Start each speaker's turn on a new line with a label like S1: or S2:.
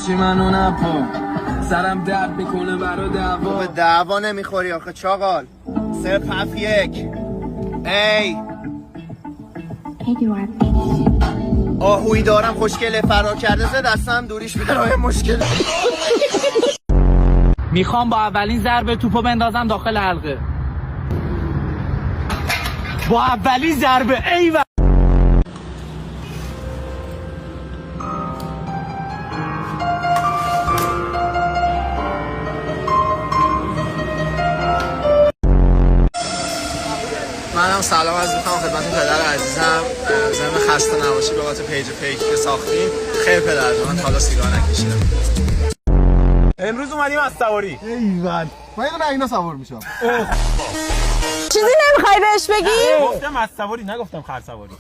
S1: چی منو نپا سرم درد میکنه برا دعوا
S2: به دعوا نمیخوری آخه چاقال 071 ای آهویی دارم خوشگله فرار کرده زد دستم دوریش برای مشکل.
S3: میخوام با اولین ضربه توپو بندازم داخل حلقه. با اولین ضربه ایول.
S2: منم سلام عرض می‌کنم خدمت پدر عزیزم. ضمن خسته نباشی به خاطر پیج فیکی که ساختیم. خیر پدر جان، حالا سیگار نکشیدم.
S4: امروز اومدیم از سواری.
S2: ایول من یه دونه اینا سوار میشم.
S5: چیزی نمیخوای بهش بگی؟
S4: گفتم از سواری نگفتم خر سواری.